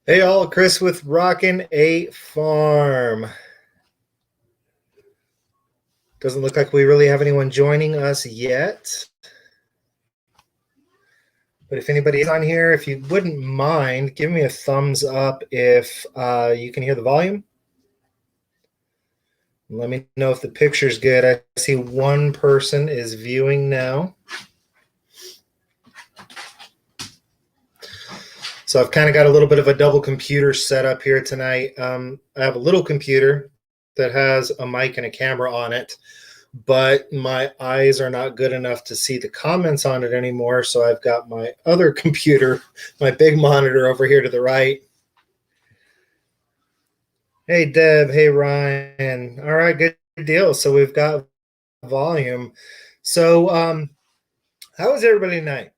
Hey all, Chris with Rockin' a Farm. Doesn't look like we really have anyone joining us yet. But if anybody is on here, if you wouldn't mind, give me a thumbs up if you can hear the volume. Let me know if the picture's good. I see one person is viewing now. So I've kind of got a little bit of a double computer set up here tonight. I have a little computer that has a mic and a camera on it, but my eyes are not good enough to see the comments on it anymore. So I've got my other computer, my big monitor over here to the right. Hey, Deb. Hey, Ryan. All right, good deal. So we've got volume. So how is everybody tonight?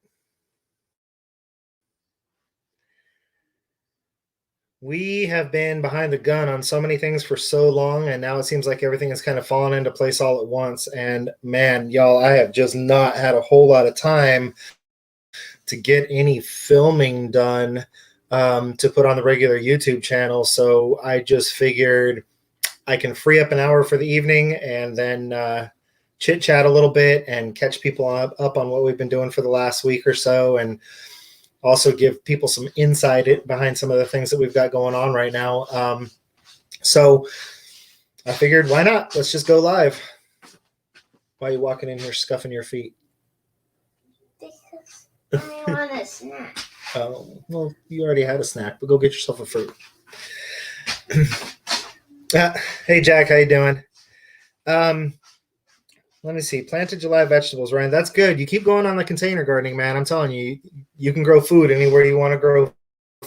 We have been behind the gun on so many things for so long, and now it seems like everything has kind of fallen into place all at once. And man, y'all, I have just not had a whole lot of time to get any filming done to put on the regular YouTube channel. So I just figured I can free up an hour for the evening and then chit chat a little bit and catch people up on what we've been doing for the last week or so, and also give people some insight behind some of the things that we've got going on right now. So I figured, why not? Let's just go live. Why are you walking in here scuffing your feet? Because I want a snack. Oh, well, you already had a snack, but go get yourself a fruit. Hey, Jack, how you doing? Let me see. Planted July vegetables, Ryan. That's good. You keep going on the container gardening, man. I'm telling you, you can grow food anywhere you want to grow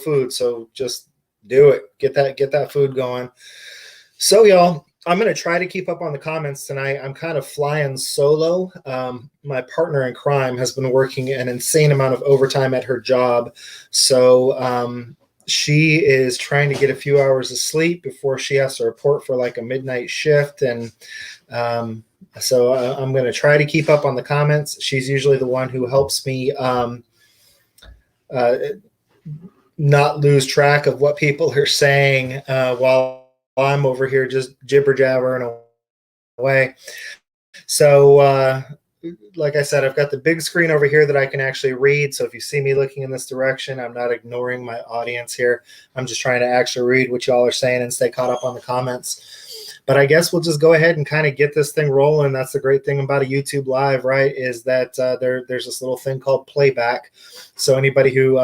food. So just do it. Get that food going. So, y'all, I'm going to try to keep up on the comments tonight. I'm kind of flying solo. My partner in crime has been working an insane amount of overtime at her job. So she is trying to get a few hours of sleep before she has to report for like a midnight shift. And so I'm going to try to keep up on the comments. She's usually the one who helps me not lose track of what people are saying while I'm over here just jibber jabbering away. So like I said, I've got the big screen over here that I can actually read. So if you see me looking in this direction, I'm not ignoring my audience here. I'm just trying to actually read what y'all are saying and stay caught up on the comments. But I guess we'll just go ahead and kind of get this thing rolling. That's the great thing about a YouTube Live, right, is that there's this little thing called playback. So anybody who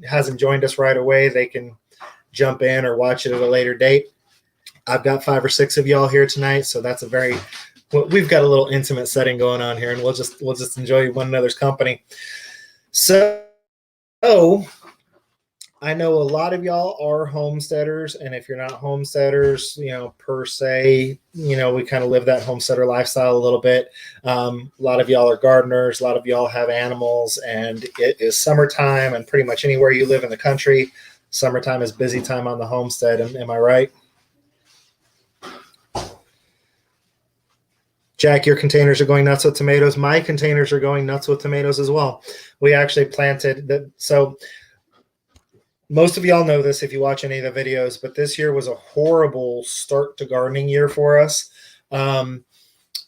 hasn't joined us right away, they can jump in or watch it at a later date. I've got 5 or 6 of y'all here tonight, so that's we've got a little intimate setting going on here, and we'll just enjoy one another's company. So I know a lot of y'all are homesteaders, and if you're not homesteaders, per se, we kind of live that homesteader lifestyle a little bit. A lot of y'all are gardeners. A lot of y'all have animals, and it is summertime, and pretty much anywhere you live in the country, summertime is busy time on the homestead. Am I right? Jack, your containers are going nuts with tomatoes. My containers are going nuts with tomatoes as well. We actually planted that. So most of y'all know this if you watch any of the videos, but this year was a horrible start to gardening year for us. I'm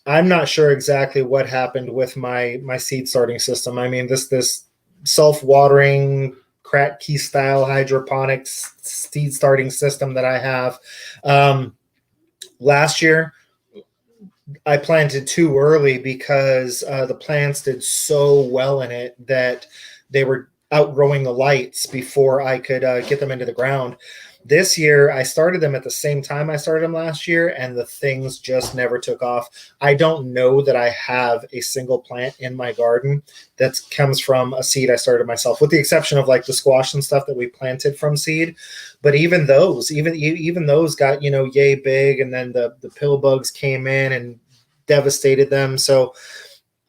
not sure exactly what happened with my seed starting system. I mean, this self-watering Kratky style hydroponics seed starting system that I have. Last year, I planted too early because the plants did so well in it that they were outgrowing the lights before I could get them into the ground. This year, I started them at the same time I started them last year, and the things just never took off. I don't know that I have a single plant in my garden that comes from a seed I started myself, with the exception of like the squash and stuff that we planted from seed. But even those got, yay big, and then the pill bugs came in and devastated them. So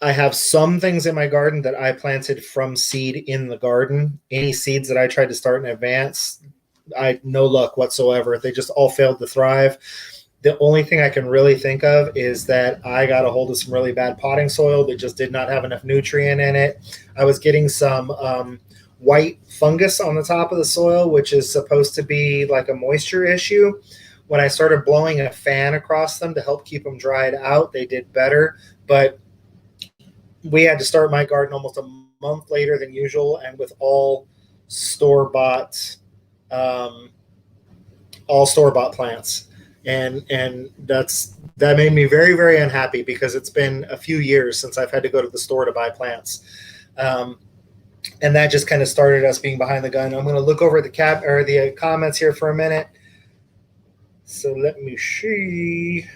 I have some things in my garden that I planted from seed in the garden. Any seeds that I tried to start in advance, no luck whatsoever. They just all failed to thrive. The only thing I can really think of is that I got a hold of some really bad potting soil that just did not have enough nutrient in it. I was getting some white fungus on the top of the soil, which is supposed to be like a moisture issue. When I started blowing a fan across them to help keep them dried out, they did better. But we had to start my garden almost a month later than usual, and with all store-bought plants, and that made me very, very unhappy because it's been a few years since I've had to go to the store to buy plants. And that just kind of started us being behind the gun. I'm going to look over the comments here for a minute. So let me see.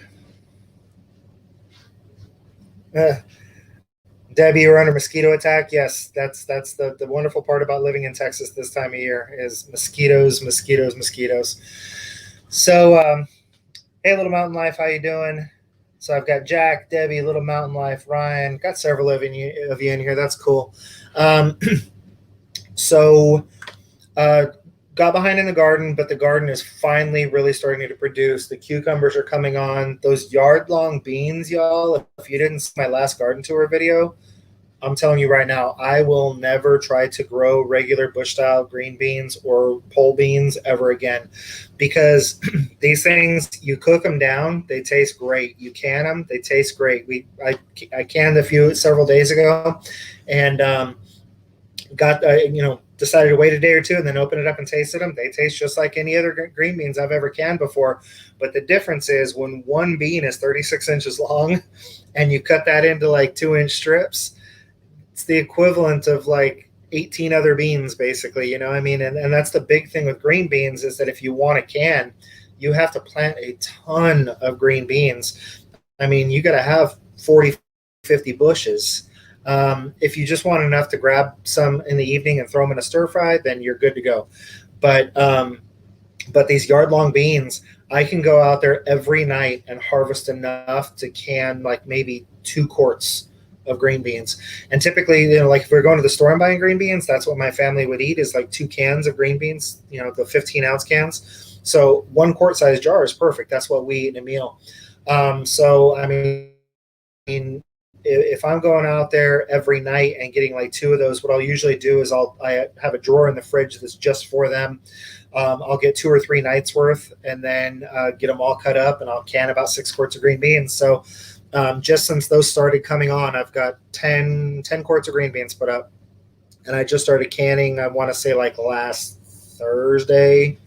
Debbie, you're under mosquito attack. Yes, that's the wonderful part about living in Texas this time of year is mosquitoes. So, hey, Little Mountain Life, how you doing? So I've got Jack, Debbie, Little Mountain Life, Ryan. Got several of you in here. That's cool. Got behind in the garden, but the garden is finally really starting to produce. The cucumbers are coming on. Those yard-long beans, y'all, if you didn't see my last garden tour video, I'm telling you right now, I will never try to grow regular bush-style green beans or pole beans ever again, because these things, you cook them down, they taste great. You can them, they taste great. I canned several days ago, and decided to wait a day or two and then open it up and tasted them. They taste just like any other green beans I've ever canned before. But the difference is when one bean is 36 inches long and you cut that into like 2-inch strips, it's the equivalent of like 18 other beans, basically, you know what I mean? And that's the big thing with green beans is that if you want to can, you have to plant a ton of green beans. I mean, you got to have 40, 50 bushes. If you just want enough to grab some in the evening and throw them in a stir fry, then you're good to go. But these yard-long beans, I can go out there every night and harvest enough to can like maybe 2 quarts of green beans. And typically, like if we're going to the store and buying green beans, that's what my family would eat is like 2 cans of green beans, the 15-ounce cans. So 1 quart size jar is perfect. That's what we eat in a meal. So, I mean, if I'm going out there every night and getting like 2 of those, what I'll usually do is I have a drawer in the fridge that's just for them. I'll get 2 or 3 nights worth and then get them all cut up, and I'll can about 6 quarts of green beans. So just since those started coming on, I've got 10 quarts of green beans put up, and I just started canning, I want to say like last Thursday.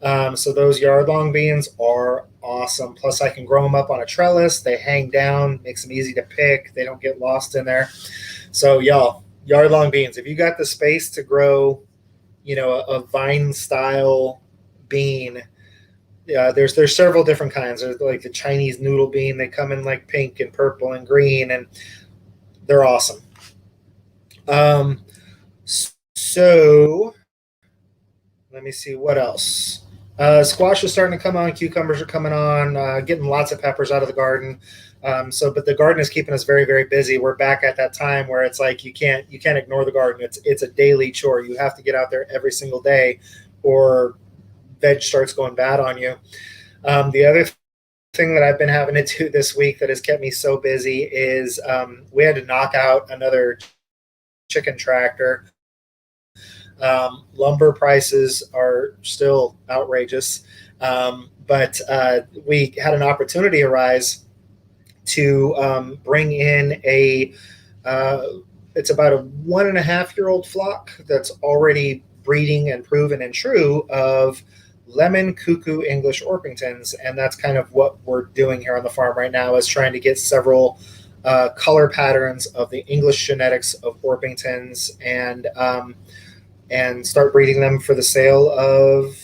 So those yard-long beans are awesome. Plus, I can grow them up on a trellis. They hang down, makes them easy to pick. They don't get lost in there. So, y'all, yard-long beans. If you got the space to grow, a vine-style bean, there's several different kinds. There's like the Chinese noodle bean. They come in like pink and purple and green, and they're awesome. So let me see what else. Squash is starting to come on. Cucumbers are coming on. Getting lots of peppers out of the garden. But the garden is keeping us very, very busy. We're back at that time where it's like you can't ignore the garden. It's a daily chore. You have to get out there every single day, or veg starts going bad on you. The other thing that I've been having to do this week that has kept me so busy is we had to knock out another chicken tractor. Lumber prices are still outrageous, but we had an opportunity arise to bring in it's about a 1.5-year-old flock that's already breeding and proven and true of lemon cuckoo English Orpingtons, and that's kind of what we're doing here on the farm right now is trying to get several color patterns of the English genetics of Orpingtons and start breeding them for the sale of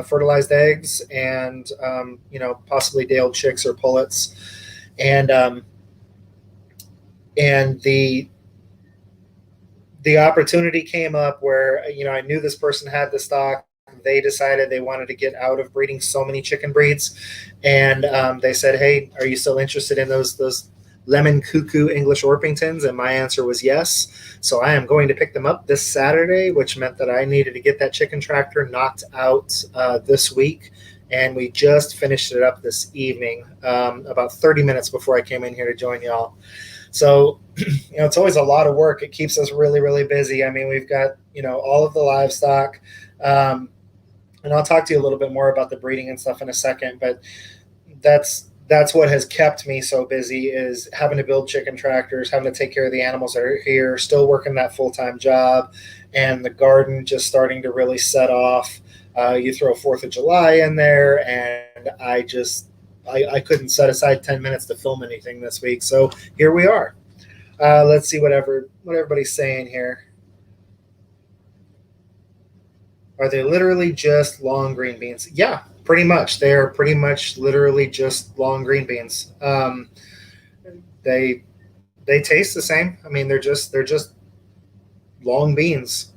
fertilized eggs and possibly day-old chicks or pullets. And the opportunity came up where I knew this person had the stock. They decided they wanted to get out of breeding so many chicken breeds, and they said, "Hey, are you still interested in those lemon cuckoo English Orpingtons?" And my answer was yes. So I am going to pick them up this Saturday, which meant that I needed to get that chicken tractor knocked out this week. And we just finished it up this evening, about 30 minutes before I came in here to join y'all. So, it's always a lot of work. It keeps us really, really busy. I mean, we've got, all of the livestock. And I'll talk to you a little bit more about the breeding and stuff in a second, but that's what has kept me so busy, is having to build chicken tractors, having to take care of the animals that are here, still working that full-time job, and the garden just starting to really set off. You throw 4th of July in there, and I couldn't set aside 10 minutes to film anything this week. So here we are. Let's see what everybody's saying here. Are they literally just long green beans? Yeah, pretty much. They are pretty much literally just long green beans. They taste the same. I mean, they're just long beans.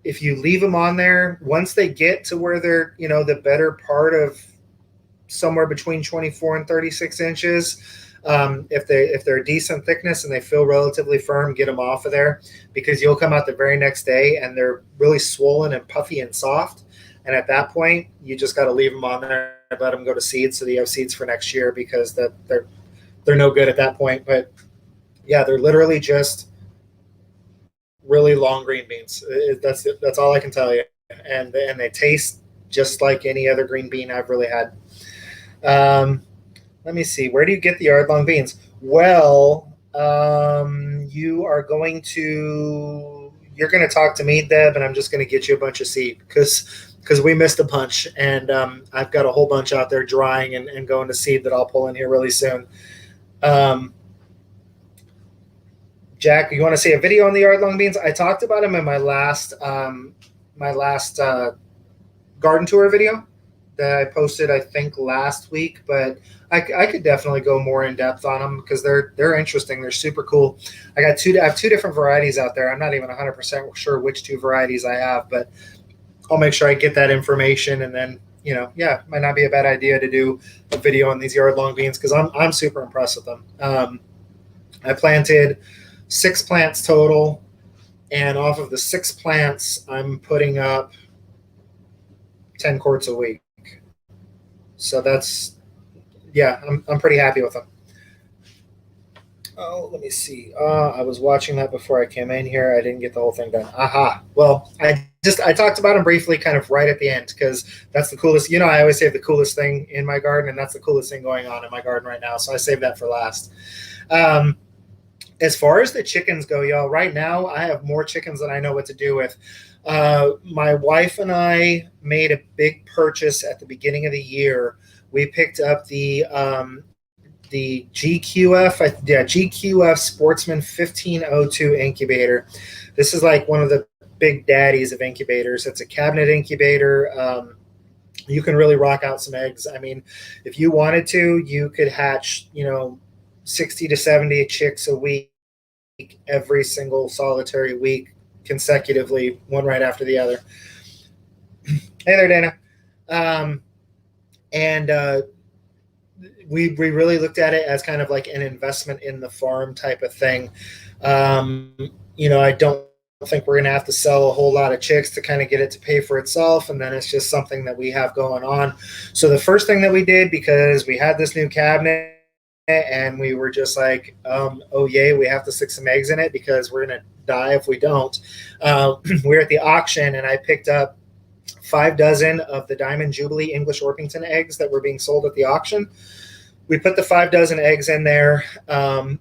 If you leave them on there, once they get to where they're the better part of somewhere between 24 and 36 inches, if they're a decent thickness and they feel relatively firm, get them off of there, because you'll come out the very next day and they're really swollen and puffy and soft. And at that point, you just got to leave them on there and let them go to seed, so that you have seeds for next year, because they're no good at that point. But yeah, they're literally just really long green beans. That's all I can tell you. And they taste just like any other green bean I've really had. Let me see. Where do you get the yard long beans? Well, you're going to talk to me, Deb, and I'm just going to get you a bunch of seed, because we missed a bunch, and I've got a whole bunch out there drying and going to seed that I'll pull in here really soon. Jack, you want to see a video on the yard long beans? I talked about them in my last garden tour video that I posted, I think, last week, but I could definitely go more in depth on them, because they're interesting. They're super cool. I have two different varieties out there. I'm not even 100% sure which 2 varieties I have, but I'll make sure I get that information, and then it might not be a bad idea to do a video on these yard long beans, because I'm super impressed with them. I planted 6 plants total, and off of the 6 plants, I'm putting up 10 quarts a week. So I'm pretty happy with them. Oh, let me see. I was watching that before I came in here. I didn't get the whole thing done. Aha. Well, I talked about them briefly kind of right at the end, because that's the coolest. I always save the coolest thing in my garden, and that's the coolest thing going on in my garden right now. So I saved that for last. As far as the chickens go, y'all, right now I have more chickens than I know what to do with. My wife and I made a big purchase at the beginning of the year. We picked up the GQF Sportsman 1502 incubator. This is like one of the big daddies of incubators. It's a cabinet incubator. You can really rock out some eggs. I mean, if you wanted to, you could hatch, 60 to 70 chicks a week, every single solitary week, consecutively, one right after the other. Hey there, Dana. We really looked at it as kind of like an investment in the farm type of thing. I don't think we're going to have to sell a whole lot of chicks to kind of get it to pay for itself. And then it's just something that we have going on. So the first thing that we did, because we had this new cabinet and we were just like, oh yay, we have to stick some eggs in it because we're going to die if we don't. We were at the auction and I picked up 5 dozen of the Diamond Jubilee English Orpington eggs that were being sold at the auction. We put the 5 dozen eggs in there, and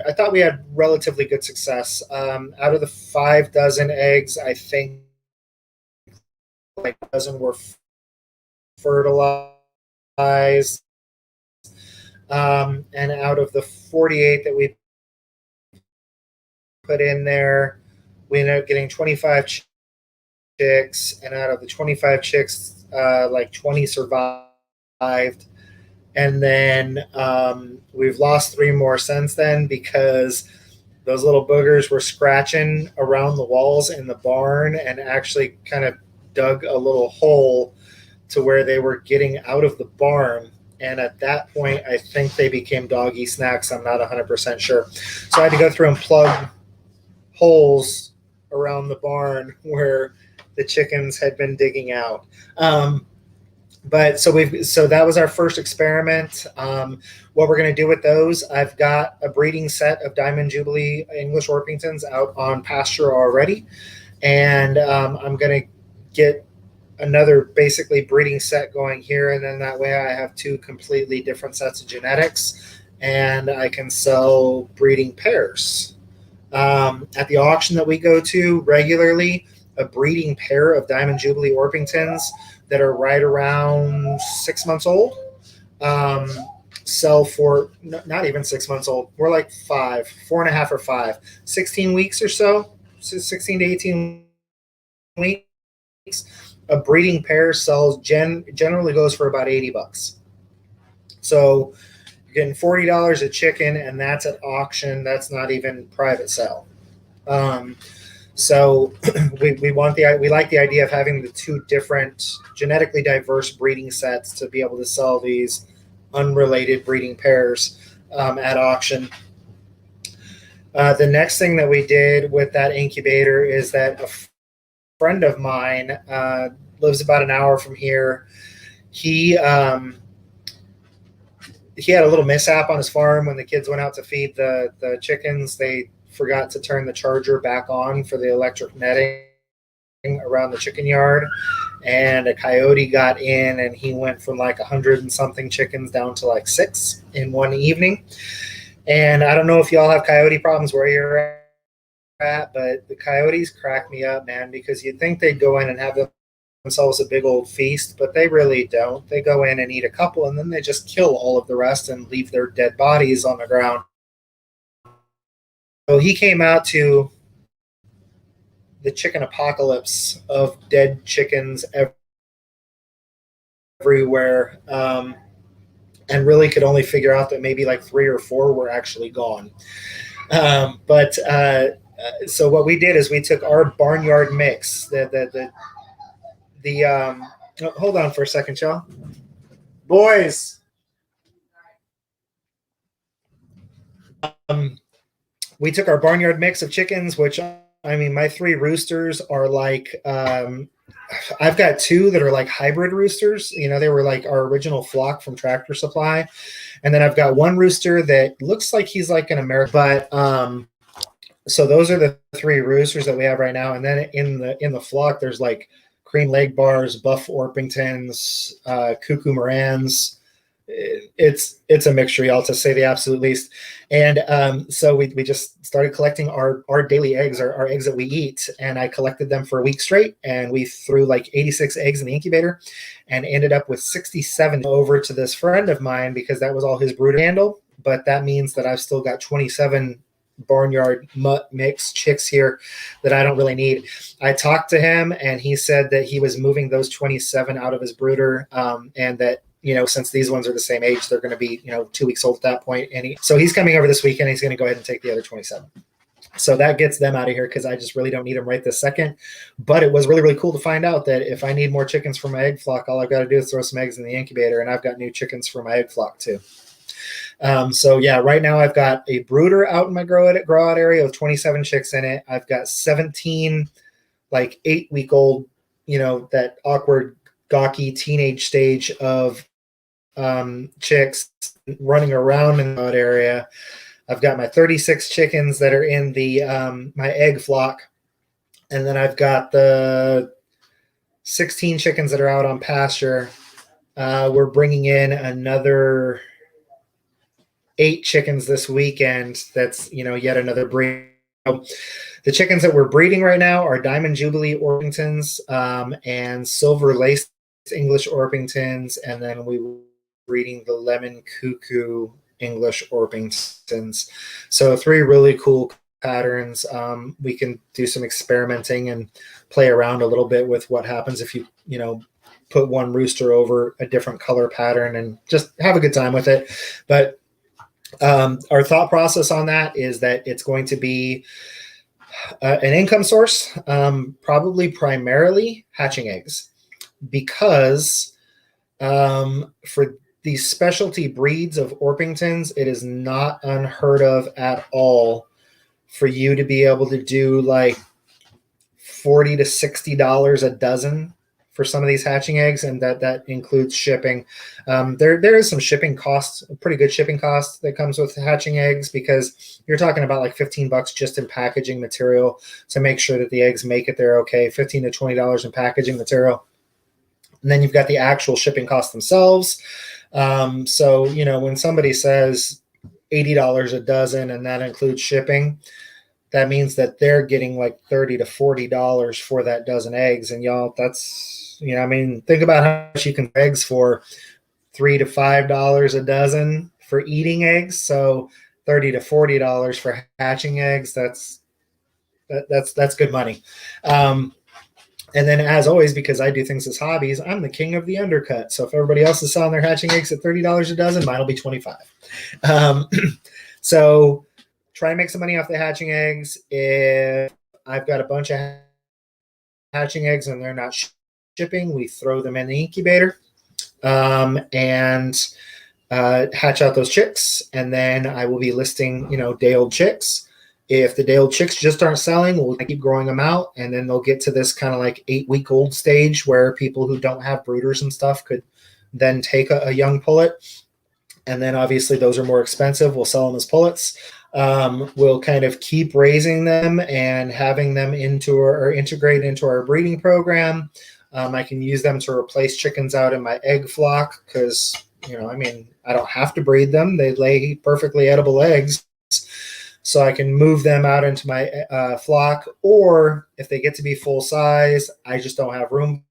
I thought we had relatively good success. Out of the 5 dozen eggs, I think like a dozen were fertilized. And out of the 48 that we put in there, we ended up getting 25 chicks, and out of the 25 chicks, like 20 survived. And then we've lost 3 more since then because those little boogers were scratching around the walls in the barn and actually kind of dug a little hole to where they were getting out of the barn. And at that point, I think they became doggy snacks. I'm not 100% sure. So I had to go through and plug holes around the barn where the chickens had been digging out. but so that was our first experiment. What we're going to do with those, I've got a breeding set of Diamond Jubilee English Orpingtons out on pasture already, and I'm going to get another basically breeding set going here, and then that way I have two completely different sets of genetics, and I can sell breeding pairs. At the auction that we go to regularly, a breeding pair of Diamond Jubilee Orpingtons that are right around 6 months old sell for not even 6 months old. We're like 4.5 or 5, 16 weeks or so, 16 to 18 weeks. A breeding pair sells generally goes for about $80. So you're getting $40 a chicken, and that's at auction. That's not even private sale. So we like the idea of having the two different genetically diverse breeding sets to be able to sell these unrelated breeding pairs at auction. The next thing that we did with that incubator is that a friend of mine lives about an hour from here. He had a little mishap on his farm when the kids went out to feed the chickens. They forgot to turn the charger back on for the electric netting around the chicken yard, and a coyote got in, and he went from like 100 and something chickens down to like 6 in one evening. And I don't know if y'all have coyote problems where you're at, but the coyotes crack me up, man, because you'd think they'd go in and have themselves a big old feast, but they really don't. They go in and eat a couple, and then they just kill all of the rest and leave their dead bodies on the ground. So he came out to the chicken apocalypse of dead chickens everywhere, and really could only figure out that maybe like 3 or 4 were actually gone. So what we did is we took our barnyard mix, hold on for a second, y'all. Boys. We took our barnyard mix of chickens, which, I mean, my 3 roosters are like, I've got 2 that are like hybrid roosters. You know, they were like our original flock from Tractor Supply. And then I've got 1 rooster that looks like he's like an American, but so those are the 3 roosters that we have right now. And then in the flock, there's like cream leg bars, buff Orpingtons, cuckoo Morans. It's a mixture, y'all, to say the absolute least. And so we just started collecting our daily eggs, our eggs that we eat, and I collected them for a week straight, and we threw like 86 eggs in the incubator and ended up with 67 over to this friend of mine because that was all his brood handle. But that means that I've still got 27 barnyard mutt mix chicks here that I don't really need. I talked to him, and he said that he was moving those 27 out of his brooder, and that, you know, since these ones are the same age, they're going to be, 2 weeks old at that point. And so he's coming over this weekend. He's going to go ahead and take the other 27. So that gets them out of here because I just really don't need them right this second. But it was really, really cool to find out that if I need more chickens for my egg flock, all I've got to do is throw some eggs in the incubator, and I've got new chickens for my egg flock too. So yeah, right now I've got a brooder out in my grow out area with 27 chicks in it. I've got 17 like 8-week-old, that awkward, gawky teenage stage of chicks running around in that area. I've got my 36 chickens that are in the my egg flock, and then I've got the 16 chickens that are out on pasture. We're bringing in another 8 chickens this weekend. That's yet another breed. The chickens that we're breeding right now are Diamond Jubilee Orpingtons and Silver Lace English Orpingtons, and then we were breeding the Lemon Cuckoo English Orpingtons. So 3 really cool patterns. We can do some experimenting and play around a little bit with what happens if you put one rooster over a different color pattern and just have a good time with it. But our thought process on that is that it's going to be an income source, probably primarily hatching eggs, because for these specialty breeds of Orpingtons, it is not unheard of at all for you to be able to do like $40 to $60 a dozen for some of these hatching eggs, and that includes shipping. There is some shipping costs, pretty good shipping cost that comes with hatching eggs, because you're talking about like $15 just in packaging material to make sure that the eggs make it there okay. $15 to $20 in packaging material, and then you've got the actual shipping costs themselves. So when somebody says $80 a dozen and that includes shipping, that means that they're getting like $30 to $40 for that dozen eggs. And y'all, that's, think about how much you can eggs for $3 to $5 a dozen for eating eggs. So $30 to $40 for hatching eggs. That's good money. And then, as always, because I do things as hobbies, I'm the king of the undercut. So if everybody else is selling their hatching eggs at $30 a dozen, mine will be $25. So try and make some money off the hatching eggs. If I've got a bunch of hatching eggs and they're not shipping, we throw them in the incubator and hatch out those chicks. And then I will be listing, day-old chicks. If the day-old chicks just aren't selling, we'll keep growing them out, and then they'll get to this kind of like 8-week-old stage where people who don't have brooders and stuff could then take a young pullet. And then obviously those are more expensive. We'll sell them as pullets. We'll kind of keep raising them and having them integrate into our breeding program. I can use them to replace chickens out in my egg flock because, I don't have to breed them. They lay perfectly edible eggs. So I can move them out into my flock, or if they get to be full size, I just don't have room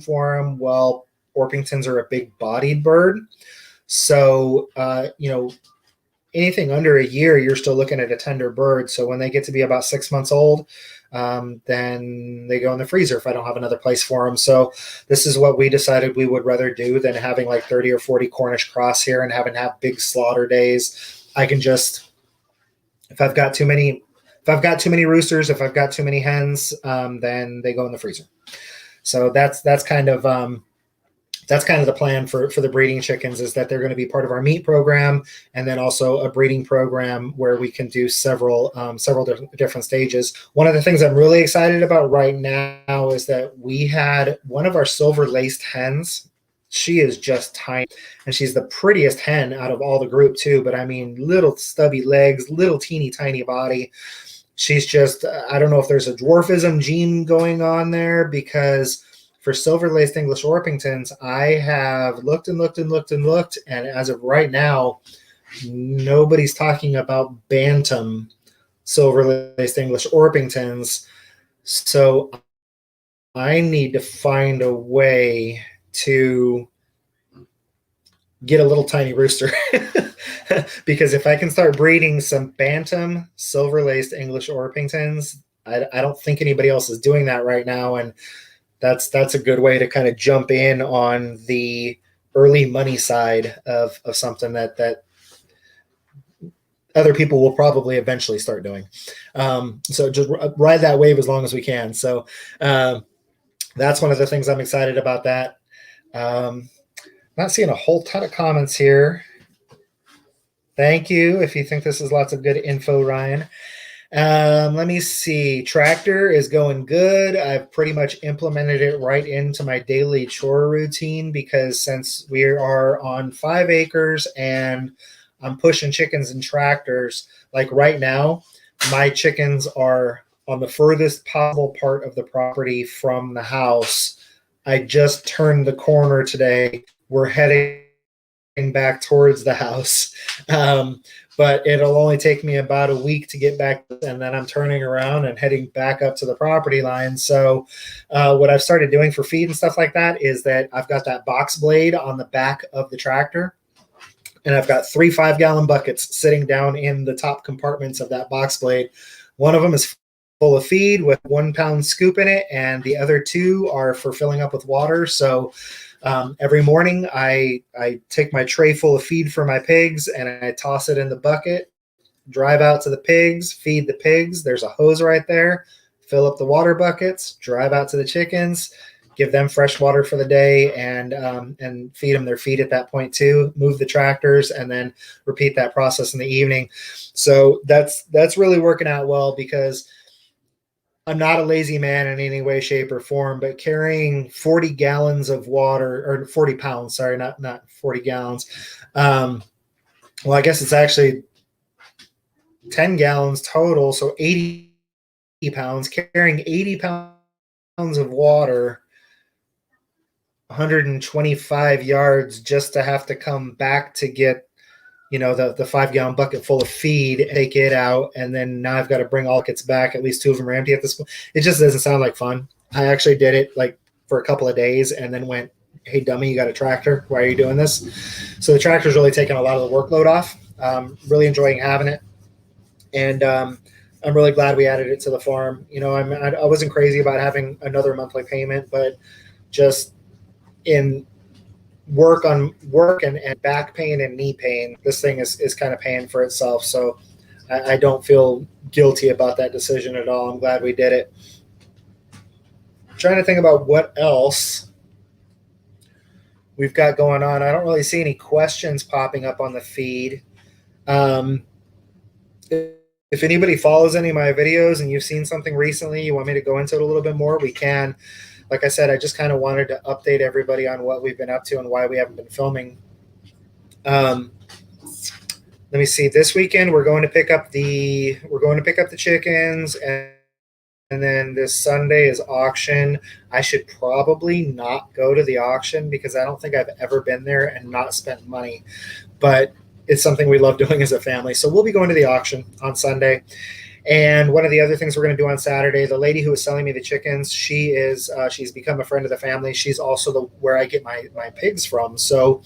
for them. Well, Orpingtons are a big bodied bird. So, anything under a year, you're still looking at a tender bird. So when they get to be about 6 months old, then they go in the freezer if I don't have another place for them. So this is what we decided we would rather do than having like 30 or 40 Cornish cross here and having to have big slaughter days. I can just, if I've got too many roosters, if I've got too many hens, then they go in the freezer. So that's kind of the plan for the breeding chickens, is that they're going to be part of our meat program, and then also a breeding program where we can do several different stages. One of the things I'm really excited about right now is that we had one of our silver laced hens. She is just tiny, and she's the prettiest hen out of all the group too. But I mean, little stubby legs, little teeny tiny body. She's just, I don't know if there's a dwarfism gene going on there, because for silver-laced English Orpingtons, I have looked, and as of right now, nobody's talking about bantam silver-laced English Orpingtons. So I need to find a way to get a little tiny rooster because if I can start breeding some bantam silver-laced English Orpingtons, I don't think anybody else is doing that right now, and that's a good way to kind of jump in on the early money side of something that other people will probably eventually start doing. So just ride that wave as long as we can. So that's one of the things I'm excited about that. Not seeing a whole ton of comments here. Thank you. If you think this is lots of good info, Ryan. Let me see. Tractor is going good. I've pretty much implemented it right into my daily chore routine, because since we are on 5 acres and I'm pushing chickens and tractors, like right now, my chickens are on the furthest possible part of the property from the house. I just turned the corner today. We're heading back towards the house. But it'll only take me about a week to get back, and then I'm turning around and heading back up to the property line. So what I've started doing for feed and stuff like that is that I've got that box blade on the back of the tractor, and I've got 3 5-gallon buckets sitting down in the top compartments of that box blade. One of them is full of feed with 1 pound scoop in it, and the other 2 are for filling up with water. So every morning I take my tray full of feed for my pigs and I toss it in the bucket, drive out to the pigs, feed the pigs. There's a hose right there, fill up the water buckets, drive out to the chickens, give them fresh water for the day, and feed them their feed at that point too, move the tractors, and then repeat that process in the evening. So that's really working out well, because I'm not a lazy man in any way, shape, or form, but carrying 40 gallons of water, or 40 pounds, sorry, not 40 gallons. Well, I guess it's actually 10 gallons total, so 80 pounds, carrying 80 pounds of water, 125 yards just to have to come back to get, the 5 gallon bucket full of feed, take it out, and then now I've got to bring all kits back. At least two of them are empty at this point. It just doesn't sound like fun. I actually did it like for a couple of days and then went, hey, dummy, you got a tractor. Why are you doing this? So the tractor's really taking a lot of the workload off. Really enjoying having it. And I'm really glad we added it to the farm. I wasn't crazy about having another monthly payment, but just in work and back pain and knee pain, this thing is kind of paying for itself. So I don't feel guilty about that decision at all. I'm glad we did it. I'm trying to think about what else we've got going on. I don't really see any questions popping up on the feed. If anybody follows any of my videos and you've seen something recently, you want me to go into it a little bit more, we can. Like I said, I just kind of wanted to update everybody on what we've been up to and why we haven't been filming. Let me see. This weekend we're going to pick up the chickens, and then this Sunday is auction. I should probably not go to the auction because I don't think I've ever been there and not spent money. But it's something we love doing as a family. So we'll be going to the auction on Sunday. And one of the other things we're going to do on Saturday, the lady who was selling me the chickens, she's become a friend of the family. She's also where I get my pigs from. So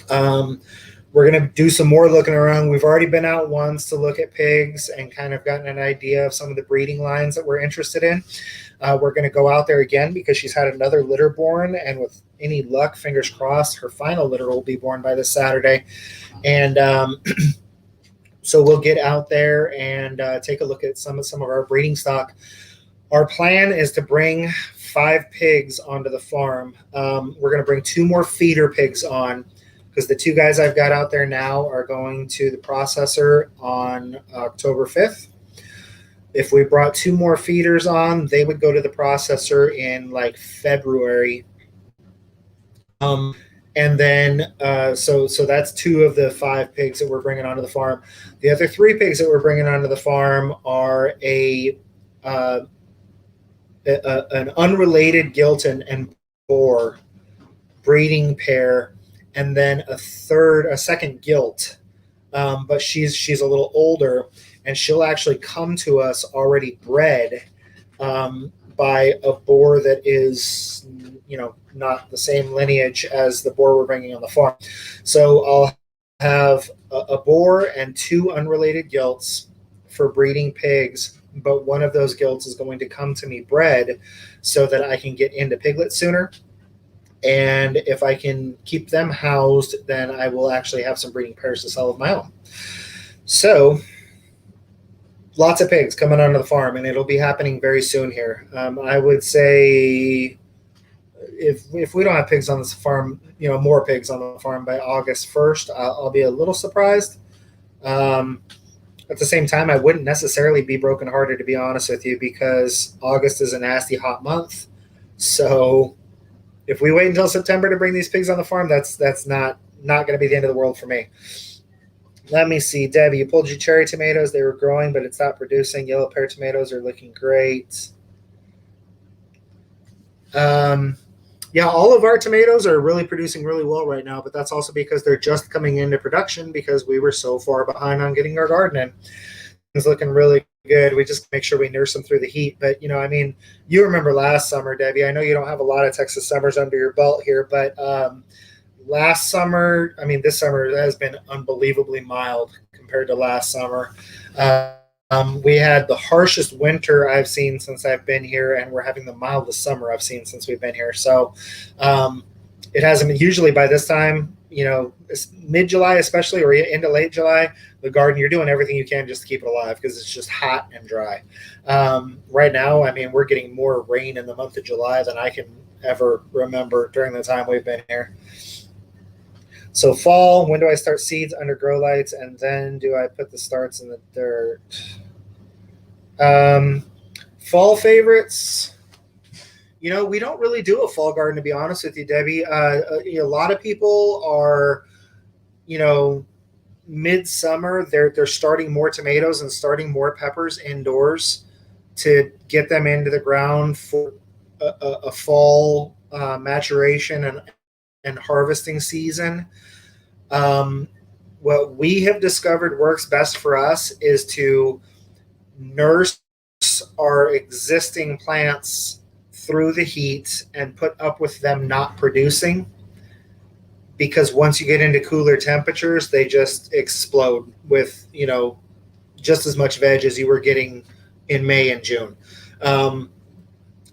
we're going to do some more looking around. We've already been out once to look at pigs and kind of gotten an idea of some of the breeding lines that we're interested in. We're going to go out there again because she's had another litter born, and with any luck, fingers crossed, her final litter will be born by this Saturday. And so we'll get out there and take a look at some of our breeding stock. Our plan is to bring 5 pigs onto the farm. We're going to bring 2 more feeder pigs on because the 2 guys I've got out there now are going to the processor on October 5th. If we brought 2 more feeders on, they would go to the processor in like February. And then, so that's 2 of the 5 pigs that we're bringing onto the farm. The other 3 pigs that we're bringing onto the farm are an unrelated Gilton and Boar breeding pair, and then a second gilt. But she's a little older, and she'll actually come to us already bred by a boar that is, not the same lineage as the boar we're bringing on the farm. So I'll have a boar and 2 unrelated gilts for breeding pigs, but one of those gilts is going to come to me bred so that I can get into piglets sooner. And if I can keep them housed, then I will actually have some breeding pairs to sell of my own. So lots of pigs coming onto the farm, and it'll be happening very soon here. I would say if we don't have pigs on this farm, more pigs on the farm by August 1st, I'll be a little surprised. At the same time, I wouldn't necessarily be brokenhearted, to be honest with you, because August is a nasty hot month. So if we wait until September to bring these pigs on the farm, that's not going to be the end of the world for me. Let me see. Debbie, you pulled your cherry tomatoes. They were growing, but it's not producing. Yellow pear tomatoes are looking great. Yeah, all of our tomatoes are really producing really well right now, but that's also because they're just coming into production because we were so far behind on getting our garden in. It's looking really good. We just make sure we nurse them through the heat. But, you remember last summer, Debbie. I know you don't have a lot of Texas summers under your belt here, but last summer, this summer has been unbelievably mild compared to last summer. We had the harshest winter I've seen since I've been here, and we're having the mildest summer I've seen since we've been here. So it hasn't been, usually by this time, mid-July especially, or into late July, the garden, you're doing everything you can just to keep it alive because it's just hot and dry. Right now, we're getting more rain in the month of July than I can ever remember during the time we've been here. So fall, when do I start seeds under grow lights, and then do I put the starts in the dirt? Fall favorites. We don't really do a fall garden, to be honest with you, Debbie. A lot of people are, midsummer, they're starting more tomatoes and starting more peppers indoors to get them into the ground for a fall maturation and harvesting season. What we have discovered works best for us is to nurse our existing plants through the heat and put up with them not producing, because once you get into cooler temperatures, they just explode with, just as much veg as you were getting in May and June.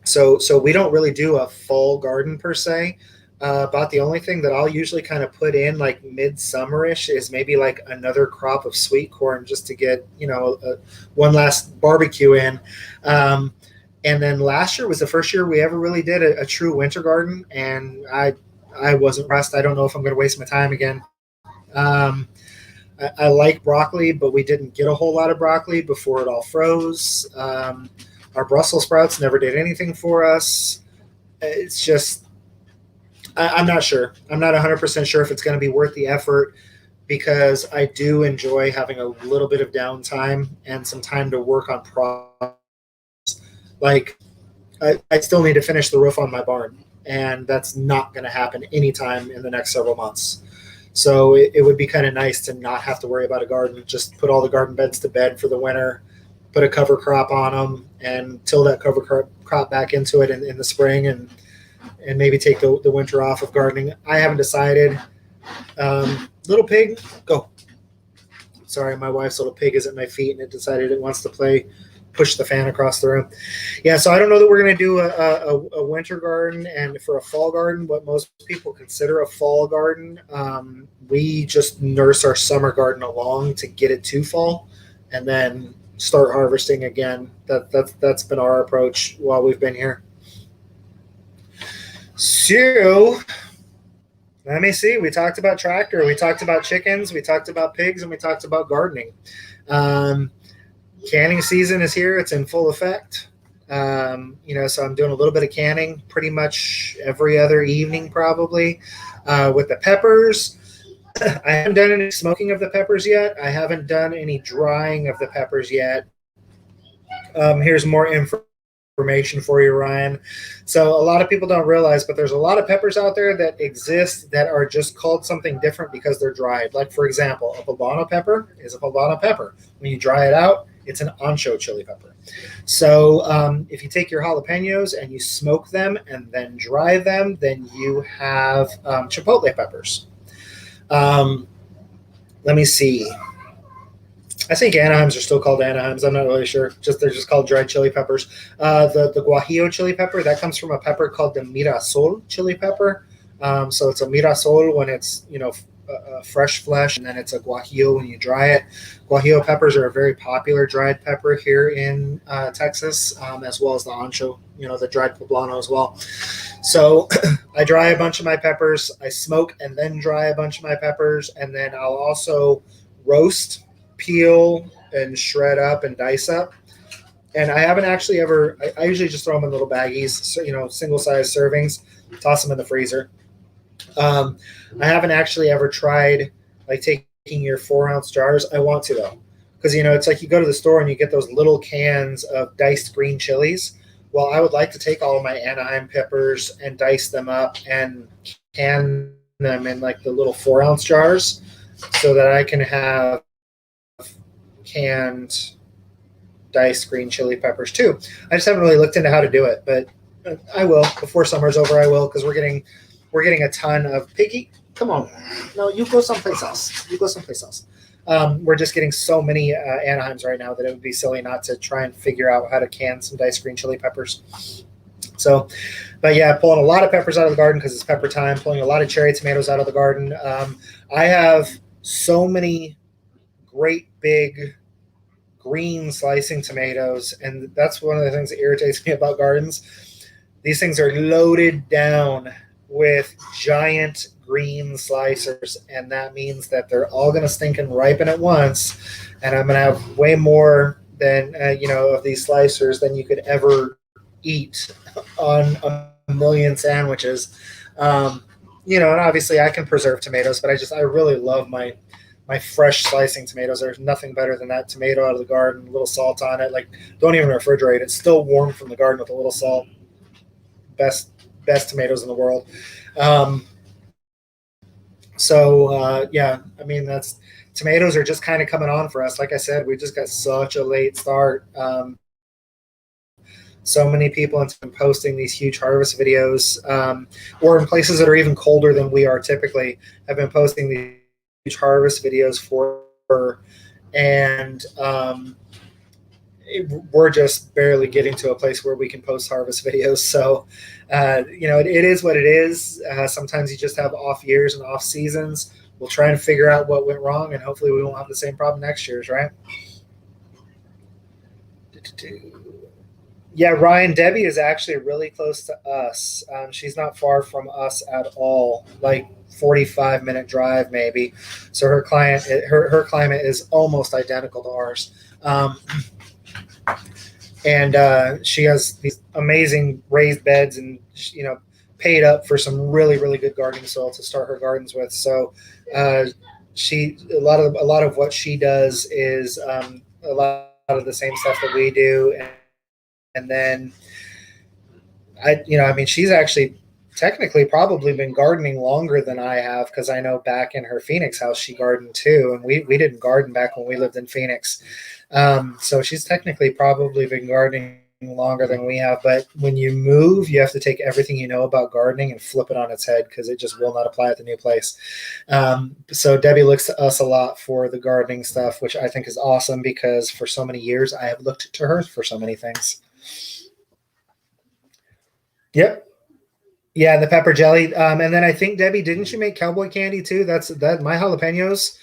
So we don't really do a fall garden per se. About the only thing that I'll usually kind of put in like midsummer-ish is maybe like another crop of sweet corn just to get, one last barbecue in. And then last year was the first year we ever really did a true winter garden, and I wasn't impressed. I don't know if I'm going to waste my time again. I like broccoli, but we didn't get a whole lot of broccoli before it all froze. Our Brussels sprouts never did anything for us. It's just, I'm not sure. I'm not 100% sure if it's going to be worth the effort, because I do enjoy having a little bit of downtime and some time to work on projects. Like, I still need to finish the roof on my barn, and that's not going to happen anytime in the next several months. So it would be kind of nice to not have to worry about a garden. Just put all the garden beds to bed for the winter, put a cover crop on them, and till that cover crop back into it in the spring, and maybe take the winter off of gardening. I haven't decided. Little pig, go. Sorry, my wife's little pig is at my feet, and it decided it wants to push the fan across the room. Yeah, so I don't know that we're going to do a winter garden. And for a fall garden, what most people consider a fall garden, we just nurse our summer garden along to get it to fall, and then start harvesting again. That's been our approach while we've been here. So let me see. We talked about tractor. We talked about chickens. We talked about pigs, and we talked about gardening. Canning season is here. It's in full effect. So I'm doing a little bit of canning pretty much every other evening, probably, with the peppers. I haven't done any smoking of the peppers yet. I haven't done any drying of the peppers yet. Here's more information for you, Ryan. So a lot of people don't realize, but there's a lot of peppers out there that exist that are just called something different because they're dried. Like, for example, a poblano pepper is a poblano pepper. When you dry it out, it's an ancho chili pepper. So if you take your jalapenos and you smoke them and then dry them, then you have chipotle peppers. Let me see. I think Anaheims are still called Anaheims. I'm not really sure. They're just called dried chili peppers. The Guajillo chili pepper, that comes from a pepper called the Mirasol chili pepper. So it's a Mirasol when it's fresh flesh, and then it's a Guajillo when you dry it. Guajillo peppers are a very popular dried pepper here in Texas, as well as the ancho, the dried poblano as well. So I dry a bunch of my peppers. I smoke and then dry a bunch of my peppers, and then I'll also roast, peel, and shred up and dice up. And I haven't actually ever, I usually just throw them in little baggies, so, single-size servings, toss them in the freezer. I haven't actually ever tried like taking your 4-ounce jars. I want to, though, because it's like you go to the store and you get those little cans of diced green chilies. Well, I would like to take all of my Anaheim peppers and dice them up and can them in like the little 4-ounce jars, so that I can have canned diced green chili peppers too. I just haven't really looked into how to do it, but I will before summer's over. I will, because we're getting a ton of piggy. Come on, no, you go someplace else. We're just getting so many Anaheims right now that it would be silly not to try and figure out how to can some diced green chili peppers. So, but yeah, pulling a lot of peppers out of the garden because it's pepper time. Pulling a lot of cherry tomatoes out of the garden. I have so many great big green slicing tomatoes, and that's one of the things that irritates me about gardens. These things are loaded down with giant green slicers, and that means that they're all going to stink and ripen at once, and I'm going to have way more than of these slicers than you could ever eat on a million sandwiches. And obviously I can preserve tomatoes, but I really love my fresh slicing tomatoes. There's nothing better than that tomato out of the garden, a little salt on it. Like, don't even refrigerate it. It's still warm from the garden with a little salt. Best tomatoes in the world. Yeah, I mean, that's tomatoes are just kind of coming on for us. Like I said, we just got such a late start. So many people have been posting these huge harvest videos, or in places that are even colder than we are typically, have been posting these huge harvest videos and we're just barely getting to a place where we can post harvest videos. So, it is what it is. Sometimes you just have off years and off seasons. We'll try and figure out what went wrong, and hopefully we won't have the same problem next year's, right? Yeah, Ryan, Debbie is actually really close to us. She's not far from us at all, like 45-minute drive maybe. So her climate is almost identical to ours. And she has these amazing raised beds, and paid up for some really really good gardening soil to start her gardens with. So she a lot of what she does is a lot of the same stuff that we do, and then I mean, she's actually technically probably been gardening longer than I have, because I know back in her Phoenix house she gardened too, and we didn't garden back when we lived in Phoenix. So she's technically probably been gardening longer than we have. But when you move, you have to take everything you know about gardening and flip it on its head, because it just will not apply at the new place. So Debbie looks to us a lot for the gardening stuff, which I think is awesome, because for so many years I have looked to her for so many things. Yep. Yeah, the pepper jelly. And then I think, Debbie, didn't you make cowboy candy too? That my jalapenos.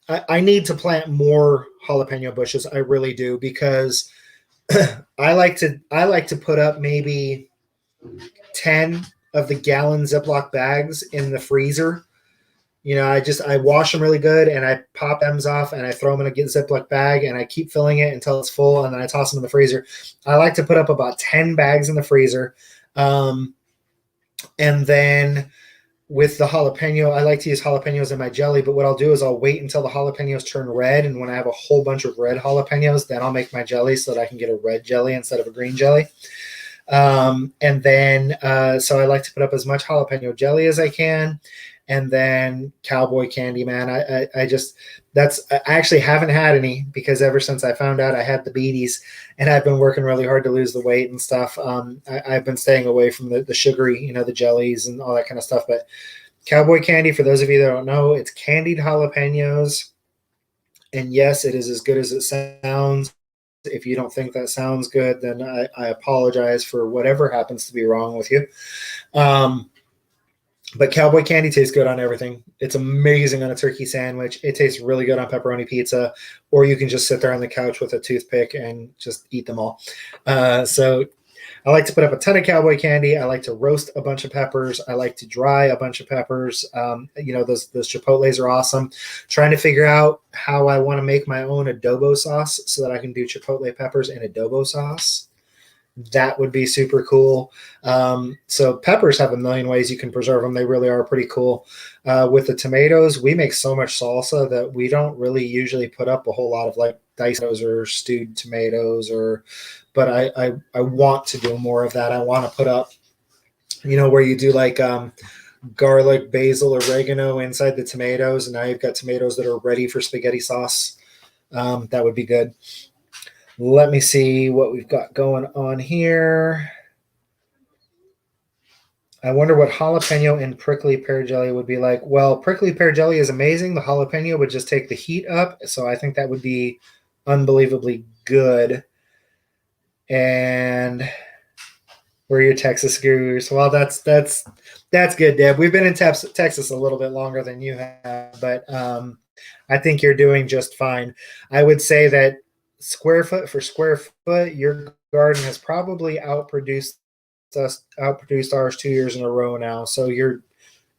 I need to plant more jalapeno bushes. I really do, because I like to put up maybe 10 of the gallon Ziploc bags in the freezer. I wash them really good, and I pop them off, and I throw them in a Ziploc bag, and I keep filling it until it's full, and then I toss them in the freezer. I like to put up about 10 bags in the freezer. And then with the jalapeno, I like to use jalapenos in my jelly, but what I'll do is I'll wait until the jalapenos turn red, and when I have a whole bunch of red jalapenos, then I'll make my jelly so that I can get a red jelly instead of a green jelly. And then so I like to put up as much jalapeno jelly as I can. And then cowboy candy, man, I actually haven't had any, because ever since I found out I had the beaties, and I've been working really hard to lose the weight and stuff, I've been staying away from the sugary, the jellies and all that kind of stuff. But cowboy candy, for those of you that don't know, it's candied jalapenos. And yes, it is as good as it sounds. If you don't think that sounds good, then I apologize for whatever happens to be wrong with you. But cowboy candy tastes good on everything. It's amazing on a turkey sandwich. It tastes really good on pepperoni pizza, or you can just sit there on the couch with a toothpick and just eat them all. So I like to put up a ton of cowboy candy. I like to roast a bunch of peppers. I like to dry a bunch of peppers. Those chipotles are awesome. Trying to figure out how I want to make my own adobo sauce so that I can do chipotle peppers in adobo sauce. That would be super cool. So peppers have a million ways you can preserve them. They really are pretty cool. With the tomatoes, we make so much salsa that we don't really usually put up a whole lot of like diced or stewed tomatoes, but I want to do more of that. I want to put up, where you do like garlic, basil, oregano inside the tomatoes, and now you've got tomatoes that are ready for spaghetti sauce. That would be good. Let me see what we've got going on here. I wonder what jalapeno and prickly pear jelly would be like. Well, prickly pear jelly is amazing. The jalapeno would just take the heat up. So I think that would be unbelievably good. And we're your Texas gurus. Well, that's good, Deb. We've been in Texas a little bit longer than you have, but I think you're doing just fine. I would say that square foot for square foot, your garden has probably outproduced ours 2 years in a row now. So you're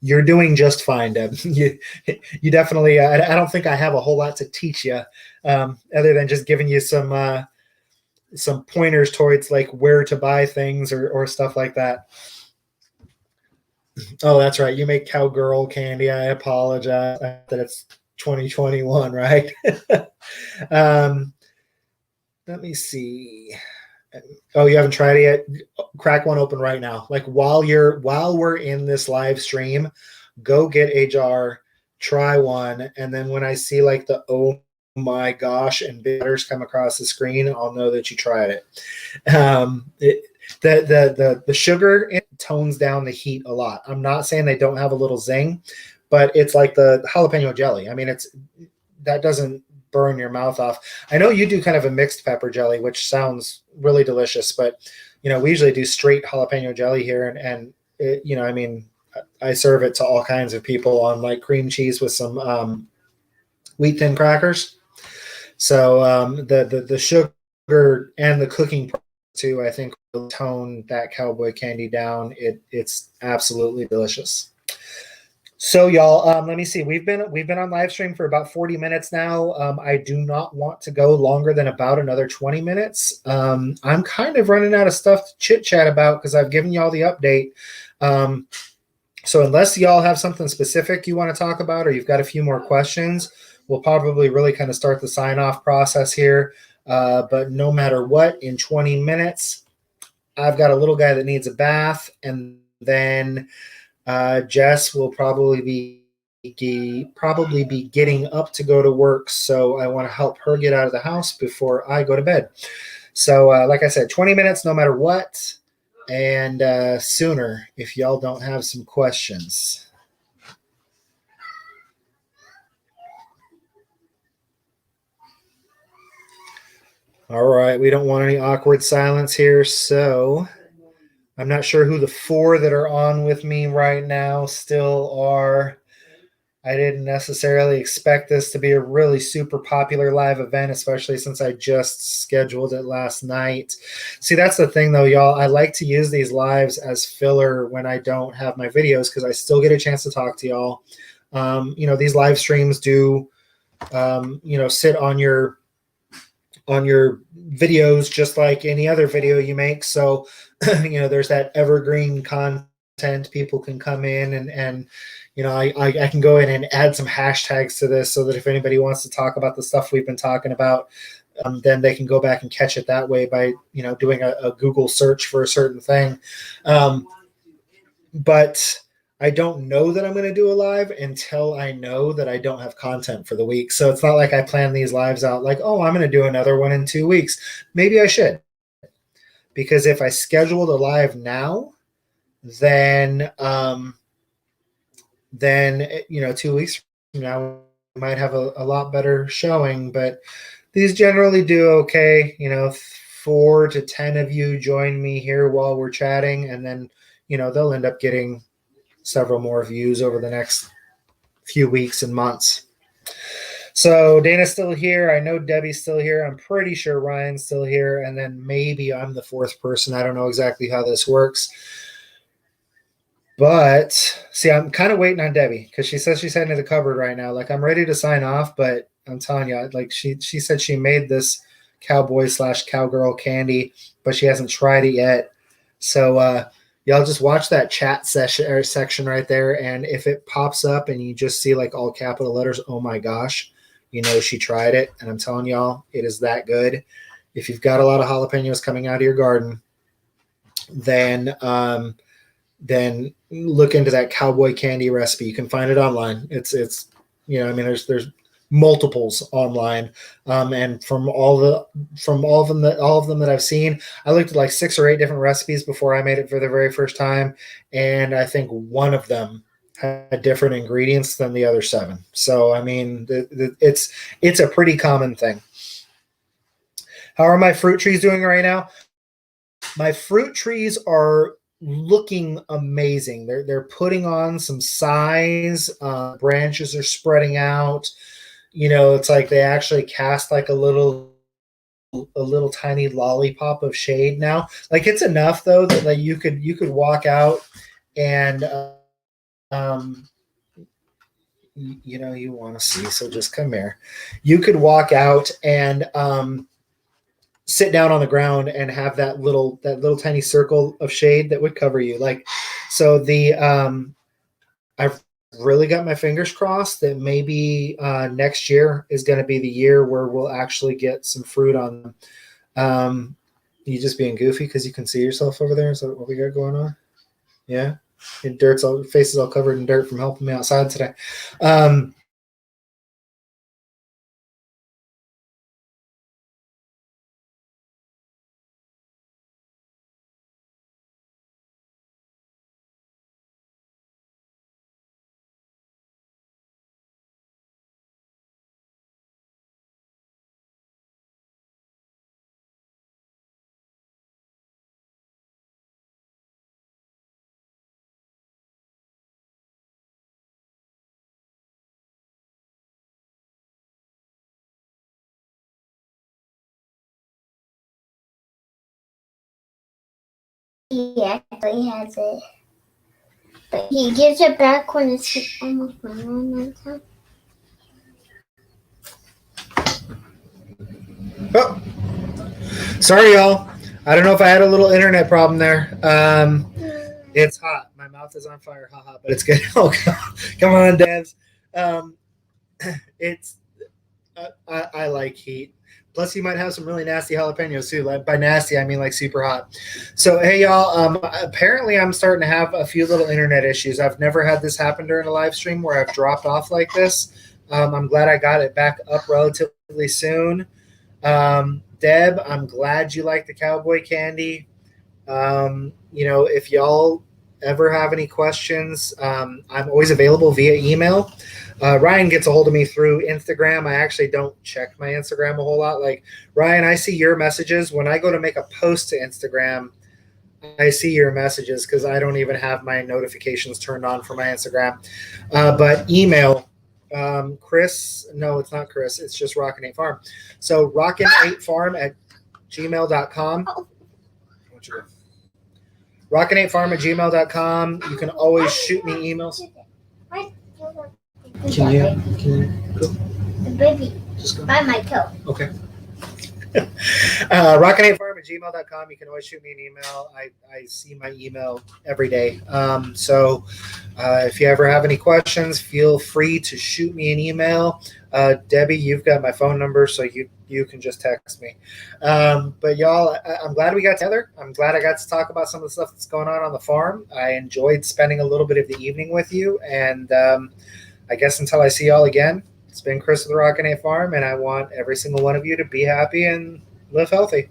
You're doing just fine, Deb. You definitely. I don't think I have a whole lot to teach you, other than just giving you some pointers towards like where to buy things or stuff like that. Oh, that's right. You make cowgirl candy. I apologize that it's 2021, right? um, let me see. Oh, you haven't tried it yet? Crack one open right now. Like while we're in this live stream, go get a jar, try one, and then when I see like the oh my gosh and big letters come across the screen, I'll know that you tried it. The sugar, it tones down the heat a lot. I'm not saying they don't have a little zing, but it's like the jalapeno jelly. I mean, that doesn't burn your mouth off. I know you do kind of a mixed pepper jelly, which sounds really delicious, but we usually do straight jalapeno jelly here, and it, I mean, I serve it to all kinds of people on like cream cheese with some wheat thin crackers. So the sugar and the cooking too, I think, will tone that cowboy candy down. It's absolutely delicious. So y'all, let me see. We've been on live stream for about 40 minutes now. I do not want to go longer than about another 20 minutes. I'm kind of running out of stuff to chit chat about because I've given y'all the update. So unless y'all have something specific you want to talk about, or you've got a few more questions, we'll probably really kind of start the sign off process here. But no matter what, in 20 minutes, I've got a little guy that needs a bath, and then Jess will probably be getting up to go to work, so I want to help her get out of the house before I go to bed. So like I said, 20 minutes no matter what, and sooner if y'all don't have some questions. All right, we don't want any awkward silence here, so I'm not sure who the 4 that are on with me right now still are. I didn't necessarily expect this to be a really super popular live event, especially since I just scheduled it last night. See, that's the thing though, y'all. I like to use these lives as filler when I don't have my videos because I still get a chance to talk to y'all. These live streams do, sit on your videos just like any other video you make. So, there's that evergreen content. People can come in and I can go in and add some hashtags to this so that if anybody wants to talk about the stuff we've been talking about, then they can go back and catch it that way by, doing a Google search for a certain thing. But I don't know that I'm going to do a live until I know that I don't have content for the week. So it's not like I plan these lives out like, oh, I'm going to do another one in 2 weeks. Maybe I should. Because if I scheduled a live now, then 2 weeks from now, we might have a lot better showing. But these generally do okay. 4 to 10 of you join me here while we're chatting, and then, they'll end up getting several more views over the next few weeks and months. So Dana's still here. I know Debbie's still here. I'm pretty sure Ryan's still here. And then maybe I'm the 4th person. I don't know exactly how this works. But see, I'm kind of waiting on Debbie because she says she's heading to the cupboard right now. Like, I'm ready to sign off, but I'm telling you, like she said she made this cowboy/cowgirl candy, but she hasn't tried it yet. So y'all just watch that chat section right there, and if it pops up and you just see like all capital letters, oh my gosh, she tried it. And I'm telling y'all, it is that good. If you've got a lot of jalapenos coming out of your garden, then look into that cowboy candy recipe. You can find it online. It's there's multiples online, and from all of them that I've seen, I looked at like 6 or 8 different recipes before I made it for the very first time, and I think one of them had different ingredients than the other 7. So I mean, it's a pretty common thing. How are my fruit trees doing right now? My fruit trees are looking amazing. They're putting on some size. Branches are spreading out. It's like they actually cast like a little tiny lollipop of shade now. Like, it's enough though that like you could walk out and um, you want to see, so just come here. You could walk out and sit down on the ground and have that little tiny circle of shade that would cover you. Like, so I've really got my fingers crossed that maybe next year is going to be the year where we'll actually get some fruit on them. You just being goofy because you can see yourself over there. Is that what we got going on? Yeah. Your face is all covered in dirt from helping me outside today. He actually has it. But he gives it back when it's almost run out of time. Oh, sorry, y'all. I don't know if I had a little internet problem there. It's hot. My mouth is on fire. Haha, but it's good. Oh, come on, Devs. It's I like heat. Plus, you might have some really nasty jalapenos too. Like, by nasty, I mean like super hot. So, hey, y'all. Apparently, I'm starting to have a few little internet issues. I've never had this happen during a live stream where I've dropped off like this. I'm glad I got it back up relatively soon. Deb, I'm glad you like the cowboy candy. If y'all ever have any questions, I'm always available via email. Ryan gets a hold of me through Instagram. I actually don't check my Instagram a whole lot. Like, Ryan, I see your messages. When I go to make a post to Instagram, I see your messages because I don't even have my notifications turned on for my Instagram. But email, Chris, no, it's not Chris. It's just Rockin' 8 Farm. So rockin8farm at gmail.com. Rockin8farm@gmail.com. You can always shoot me emails. Can you go? The baby. Just go. By my toe. Okay. Rockin8farm@gmail.com. You can always shoot me an email. I see my email every day. So if you ever have any questions, feel free to shoot me an email. Debbie, you've got my phone number, so you can just text me. But y'all, I'm glad we got together. I'm glad I got to talk about some of the stuff that's going on the farm. I enjoyed spending a little bit of the evening with you. And I guess until I see y'all again, it's been Chris with the Rockin' 8 Farm, and I want every single one of you to be happy and live healthy.